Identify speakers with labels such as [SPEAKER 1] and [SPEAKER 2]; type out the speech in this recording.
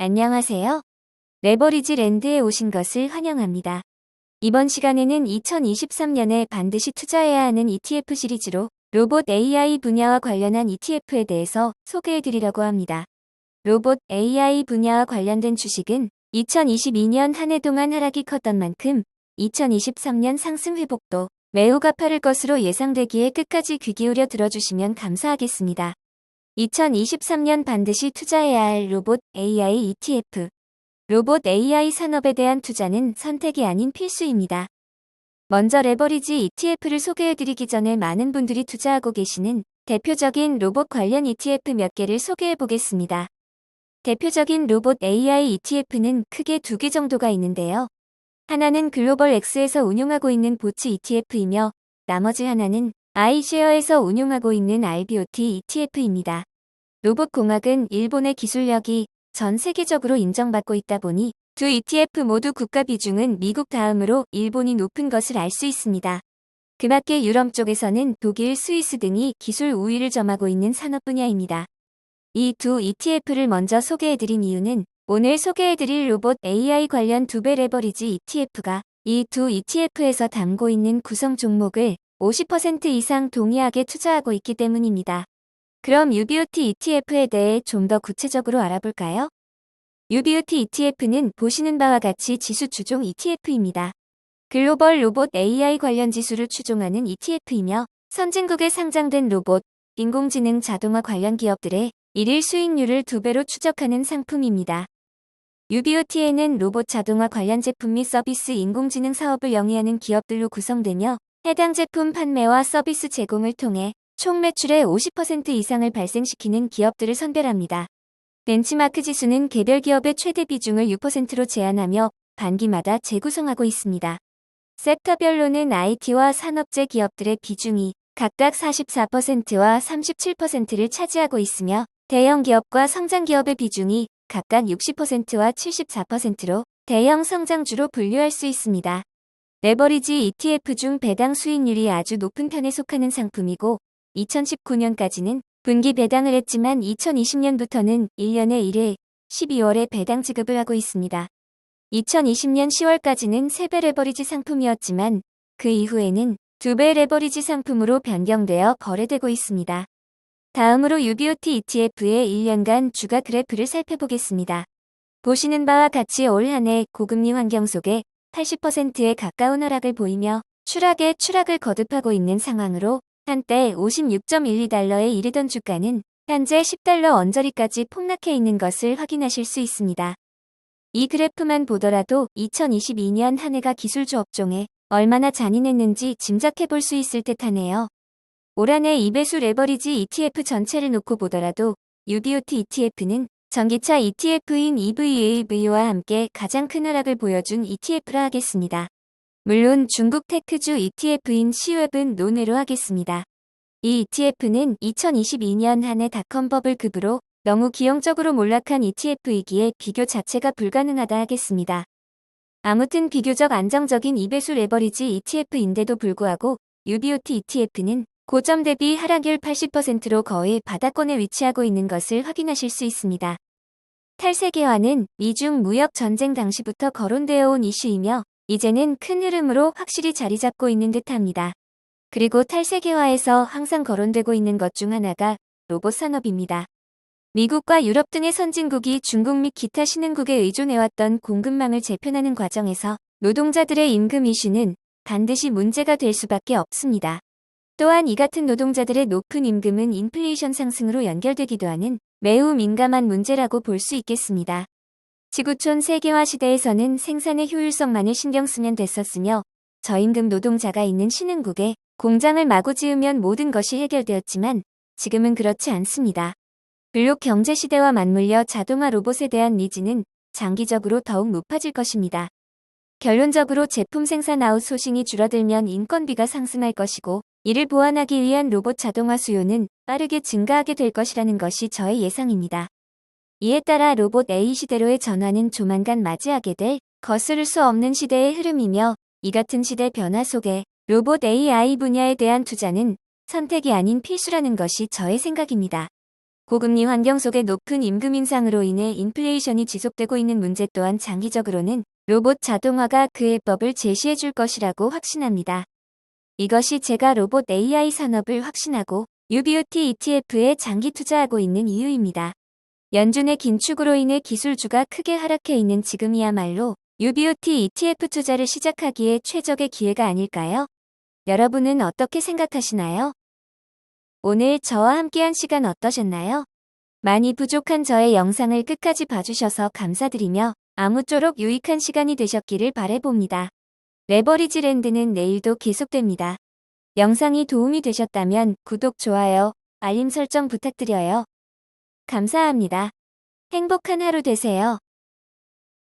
[SPEAKER 1] 안녕하세요. 레버리지 랜드에 오신 것을 환영합니다. 이번 시간에는 2023년에 반드시 투자해야 하는 ETF 시리즈로 로봇 AI 분야와 관련한 ETF에 대해서 소개해드리려고 합니다. 로봇 AI 분야와 관련된 주식은 2022년 한 해 동안 하락이 컸던 만큼 2023년 상승 회복도 매우 가파를 것으로 예상되기에 끝까지 귀 기울여 들어주시면 감사하겠습니다. 2023년 반드시 투자해야 할 로봇 AI ETF. 로봇 AI 산업에 대한 투자는 선택이 아닌 필수입니다. 먼저 레버리지 ETF를 소개해드리기 전에 많은 분들이 투자하고 계시는 대표적인 로봇 관련 ETF 몇 개를 소개해 보겠습니다. 대표적인 로봇 AI ETF는 크게 두 개 정도가 있는데요. 하나는 글로벌 X에서 운용하고 있는 보츠 ETF이며 나머지 하나는 iShare에서 운용하고 있는 RBOT ETF입니다. 로봇 공학은 일본의 기술력이 전 세계적으로 인정받고 있다 보니 두 ETF 모두 국가 비중은 미국 다음으로 일본이 높은 것을 알 수 있습니다. 그 밖에 유럽 쪽에서는 독일, 스위스 등이 기술 우위를 점하고 있는 산업 분야입니다. 이 두 ETF를 먼저 소개해드린 이유는 오늘 소개해드릴 로봇 AI 관련 두배 레버리지 ETF가 이 두 ETF에서 담고 있는 구성 종목을 50% 이상 동일하게 투자하고 있기 때문입니다. 그럼 UBOT ETF에 대해 좀 더 구체적으로 알아볼까요? UBOT ETF는 보시는 바와 같이 지수 추종 ETF입니다. 글로벌 로봇 AI 관련 지수를 추종하는 ETF이며 선진국에 상장된 로봇, 인공지능 자동화 관련 기업들의 일일 수익률을 2배로 추적하는 상품입니다. UBOT에는 로봇 자동화 관련 제품 및 서비스 인공지능 사업을 영위하는 기업들로 구성되며 해당 제품 판매와 서비스 제공을 통해 총 매출의 50% 이상을 발생시키는 기업들을 선별합니다. 벤치마크 지수는 개별 기업의 최대 비중을 6%로 제한하며 반기마다 재구성하고 있습니다. 섹터별로는 IT와 산업재 기업들의 비중이 각각 44%와 37%를 차지하고 있으며 대형 기업과 성장 기업의 비중이 각각 60%와 74%로 대형 성장주로 분류할 수 있습니다. 레버리지 ETF 중 배당 수익률이 아주 높은 편에 속하는 상품이고 2019년까지는 분기 배당을 했지만 2020년부터는 1년에 1회 12월에 배당 지급을 하고 있습니다. 2020년 10월까지는 3배 레버리지 상품이었지만 그 이후에는 2배 레버리지 상품으로 변경되어 거래되고 있습니다. 다음으로 UBOT ETF의 1년간 주가 그래프를 살펴보겠습니다. 보시는 바와 같이 올 한 해 고금리 환경 속에 80%에 가까운 하락을 보이며 추락에 추락을 거듭하고 있는 상황으로 한때 56.12달러에 이르던 주가는 현재 10달러 언저리까지 폭락해 있는 것을 확인하실 수 있습니다. 이 그래프만 보더라도 2022년 한 해가 기술주 업종에 얼마나 잔인했는지 짐작해 볼 수 있을 듯하네요. 올 한 해 2배수 레버리지 ETF 전체를 놓고 보더라도 UBOT ETF는 전기차 ETF인 EVAV와 함께 가장 큰 하락을 보여준 ETF라 하겠습니다. 물론 중국 테크주 ETF인 시웹은 논외로 하겠습니다. 이 ETF는 2022년 한 해 닷컴 버블 급으로 너무 기형적으로 몰락한 ETF이기에 비교 자체가 불가능하다 하겠습니다. 아무튼 비교적 안정적인 2배수 레버리지 ETF인데도 불구하고 UBOT ETF는 고점 대비 하락률 80%로 거의 바닥권에 위치하고 있는 것을 확인하실 수 있습니다. 탈세계화는 미중 무역 전쟁 당시부터 거론되어 온 이슈이며 이제는 큰 흐름으로 확실히 자리 잡고 있는 듯합니다. 그리고 탈세계화에서 항상 거론되고 있는 것 중 하나가 로봇 산업입니다. 미국과 유럽 등의 선진국이 중국 및 기타 신흥국에 의존해왔던 공급망을 재편하는 과정에서 노동자들의 임금 이슈는 반드시 문제가 될 수밖에 없습니다. 또한 이 같은 노동자들의 높은 임금은 인플레이션 상승으로 연결되기도 하는 매우 민감한 문제라고 볼 수 있겠습니다. 지구촌 세계화 시대에서는 생산의 효율성만을 신경 쓰면 됐었으며 저임금 노동자가 있는 신흥국에 공장을 마구 지으면 모든 것이 해결되었지만 지금은 그렇지 않습니다. 블록 경제 시대와 맞물려 자동화 로봇에 대한 니즈는 장기적으로 더욱 높아질 것입니다. 결론적으로 제품 생산 아웃소싱이 줄어들면 인건비가 상승할 것이고 이를 보완하기 위한 로봇 자동화 수요는 빠르게 증가하게 될 것이라는 것이 저의 예상입니다. 이에 따라 로봇 AI 시대로의 전환은 조만간 맞이하게 될 거스를 수 없는 시대의 흐름이며 이 같은 시대 변화 속에 로봇 AI 분야에 대한 투자는 선택이 아닌 필수라는 것이 저의 생각입니다. 고금리 환경 속의 높은 임금 인상으로 인해 인플레이션이 지속되고 있는 문제 또한 장기적으로는 로봇 자동화가 그 해법을 제시해 줄 것이라고 확신합니다. 이것이 제가 로봇 AI 산업을 확신하고 UBOT ETF에 장기 투자하고 있는 이유입니다. 연준의 긴축으로 인해 기술주가 크게 하락해 있는 지금이야말로 UBOT ETF 투자를 시작하기에 최적의 기회가 아닐까요? 여러분은 어떻게 생각하시나요? 오늘 저와 함께한 시간 어떠셨나요? 많이 부족한 저의 영상을 끝까지 봐주셔서 감사드리며 아무쪼록 유익한 시간이 되셨기를 바라봅니다. 레버리지 랜드는 내일도 계속됩니다. 영상이 도움이 되셨다면 구독, 좋아요, 알림 설정 부탁드려요. 감사합니다. 행복한 하루 되세요.